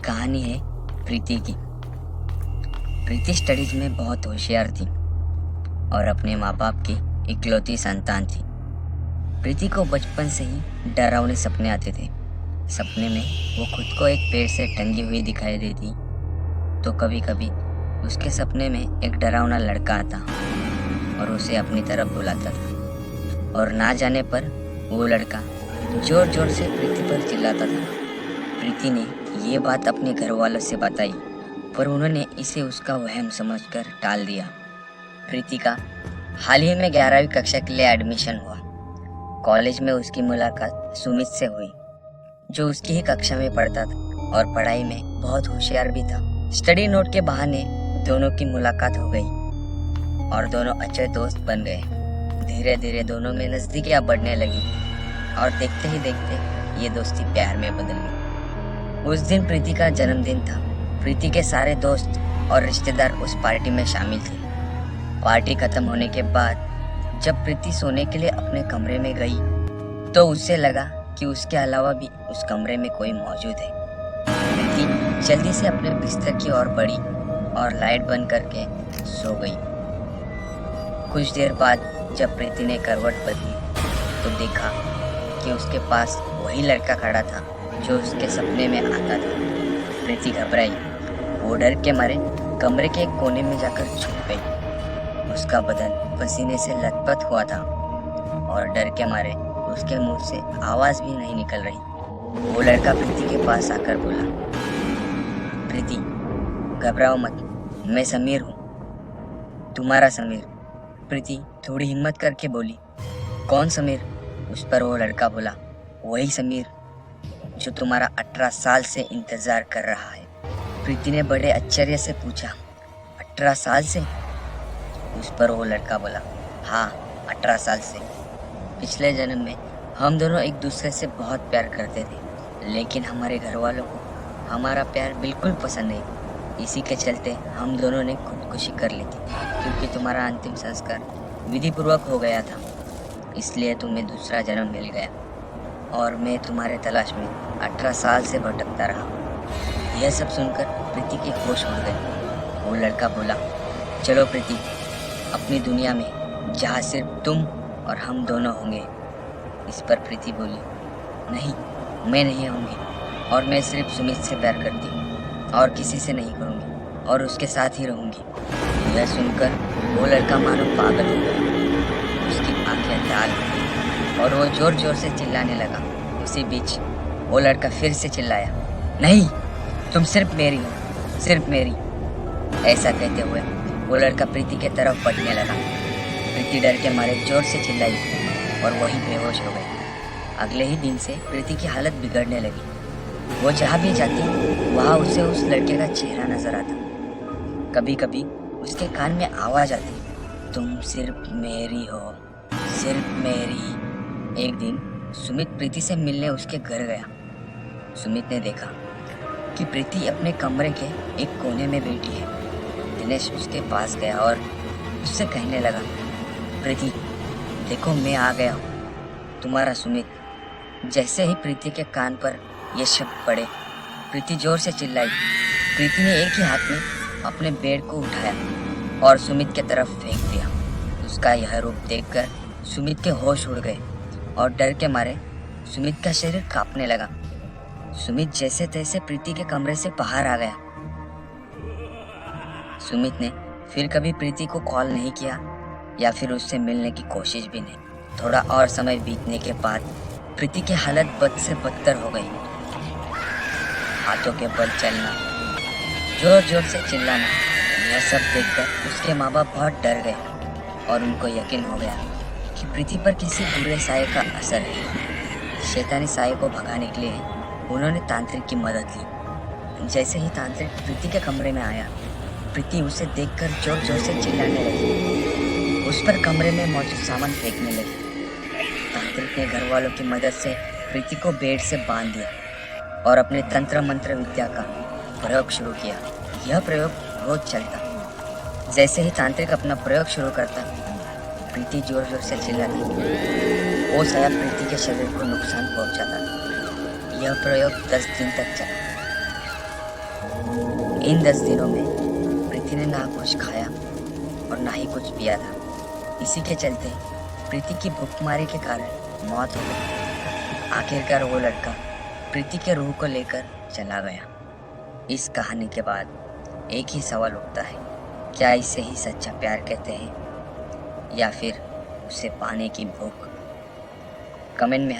कहानी है प्रीति की। प्रीति स्टडीज में बहुत होशियार थी और अपने माँ बाप की इकलौती संतान थी। प्रीति को बचपन से ही डरावने सपने आते थे। सपने में वो खुद को एक पेड़ से टंगी हुई दिखाई देती, तो कभी कभी उसके सपने में एक डरावना लड़का आता और उसे अपनी तरफ बुलाता था, और ना जाने पर वो लड़का जोर जोर से प्रीति पर चिल्लाता था। प्रीति ने ये बात अपने घर वालों से बताई, पर उन्होंने इसे उसका वहम समझकर टाल दिया। प्रीति का हाल ही में 11वीं कक्षा के लिए एडमिशन हुआ। कॉलेज में उसकी मुलाकात सुमित से हुई, जो उसकी ही कक्षा में पढ़ता था और पढ़ाई में बहुत होशियार भी था। स्टडी नोट के बहाने दोनों की मुलाकात हो गई और दोनों अच्छे दोस्त बन गए। धीरे धीरे दोनों में नजदीकियां बढ़ने लगी और देखते ही देखते ये दोस्ती प्यार में बदल गई। उस दिन प्रीति का जन्मदिन था। प्रीति के सारे दोस्त और रिश्तेदार उस पार्टी में शामिल थे। पार्टी खत्म होने के बाद जब प्रीति सोने के लिए अपने कमरे में गई, तो उसे लगा कि उसके अलावा भी उस कमरे में कोई मौजूद है। प्रीति जल्दी से अपने बिस्तर की ओर बढ़ी और लाइट बंद करके सो गई। कुछ देर बाद जब प्रीति ने करवट बदली, तो देखा कि उसके पास वही लड़का खड़ा था जो उसके सपने में आता था। प्रीति घबराई। वो डर के मारे कमरे के एक कोने में जाकर छुप गई। उसका बदन पसीने से लथपथ हुआ था और डर के मारे उसके मुंह से आवाज भी नहीं निकल रही। वो लड़का प्रीति के पास आकर बोला, प्रीति घबराओ मत, मैं समीर हूँ, तुम्हारा समीर। प्रीति थोड़ी हिम्मत करके बोली, कौन समीर? उस पर वो लड़का बोला, वही समीर जो तुम्हारा 18 साल से इंतजार कर रहा है। प्रीति ने बड़े आश्चर्य से पूछा, 18 साल से? उस पर वो लड़का बोला, हाँ 18 साल से। पिछले जन्म में हम दोनों एक दूसरे से बहुत प्यार करते थे, लेकिन हमारे घर वालों को हमारा प्यार बिल्कुल पसंद नहीं। इसी के चलते हम दोनों ने खुदकुशी कर ली थी, क्योंकि तुम्हारा अंतिम संस्कार विधि पूर्वक हो गया था। इसलिए तुम्हें दूसरा जन्म मिल गया और मैं तुम्हारे तलाश में 18 साल से भटकता रहा। यह सब सुनकर प्रीति की होश उड़ गई। वो लड़का बोला, चलो प्रीति, अपनी दुनिया में जहाँ सिर्फ तुम और हम दोनों होंगे। इस पर प्रीति बोली, नहीं, मैं नहीं होंगी, और मैं सिर्फ सुमित से प्यार करती हूँ और किसी से नहीं करूँगी और उसके साथ ही रहूँगी। यह सुनकर वो लड़का मानो पागल हो गया। उसकी आंखें लाल हो गई और वो जोर जोर से चिल्लाने लगा। उसी बीच वो लड़का फिर से चिल्लाया, नहीं, तुम सिर्फ मेरी हो, सिर्फ मेरी। ऐसा कहते हुए वो लड़का प्रीति के तरफ बढ़ने लगा। प्रीति डर के मारे जोर से चिल्लाई और वही बेहोश हो गई। अगले ही दिन से प्रीति की हालत बिगड़ने लगी। वो जहाँ भी जाती वहाँ उसे उस लड़के का चेहरा नजर आता। कभी कभी उसके कान में आवाज आती, तुम सिर्फ मेरी हो, सिर्फ मेरी। एक दिन सुमित प्रीति से मिलने उसके घर गया। सुमित ने देखा कि प्रीति अपने कमरे के एक कोने में बैठी है। दिनेश उसके पास गया और उससे कहने लगा, प्रीति देखो, मैं आ गया हूँ, तुम्हारा सुमित। जैसे ही प्रीति के कान पर यह शब्द पड़े, प्रीति जोर से चिल्लाई। प्रीति ने एक ही हाथ में अपने बेड को उठाया और सुमित की तरफ फेंक दिया। उसका यह रूप देखकर सुमित के होश उड़ गए और डर के मारे सुमित का शरीर कांपने लगा। सुमित जैसे तैसे प्रीति के कमरे से बाहर आ गया। सुमित ने फिर कभी प्रीति को कॉल नहीं किया या फिर उससे मिलने की कोशिश भी नहीं। थोड़ा और समय बीतने के बाद प्रीति की हालत बद से बदतर हो गई। हाथों के बल चलना, जोर जोर से चिल्लाना, यह सब देखकर उसके माँ बाप बहुत डर गए और उनको यकीन हो गया कि प्रीति पर किसी बुरे साये का असर है। शैतानी साये को भगाने के लिए उन्होंने तांत्रिक की मदद ली। जैसे ही तांत्रिक प्रीति के कमरे में आया, प्रीति उसे देखकर जोर जोर से चिल्लाने लगी। उस पर कमरे में मौजूद सामान फेंकने लगी। तांत्रिक ने घर वालों की मदद से प्रीति को बेड से बांध दिया और अपने तंत्र मंत्र विद्या का प्रयोग शुरू किया। यह प्रयोग रोज चलता। जैसे ही तांत्रिक अपना प्रयोग शुरू करता, प्रीति जोर जोर से चिल्लाती। वो साया प्रीति के शरीर को नुकसान पहुंचाता। यह प्रयोग 10 दिन तक चला। इन 10 दिनों में प्रीति ने ना कुछ खाया और ना ही कुछ पिया था। इसी के चलते प्रीति की भूखमरी के कारण मौत हो गई। आखिरकार वो लड़का प्रीति के रूह को लेकर चला गया। इस कहानी के बाद एक ही सवाल उठता है, क्या इसे ही सच्चा प्यार कहते हैं या फिर उसे पाने की भूख? कमेंट में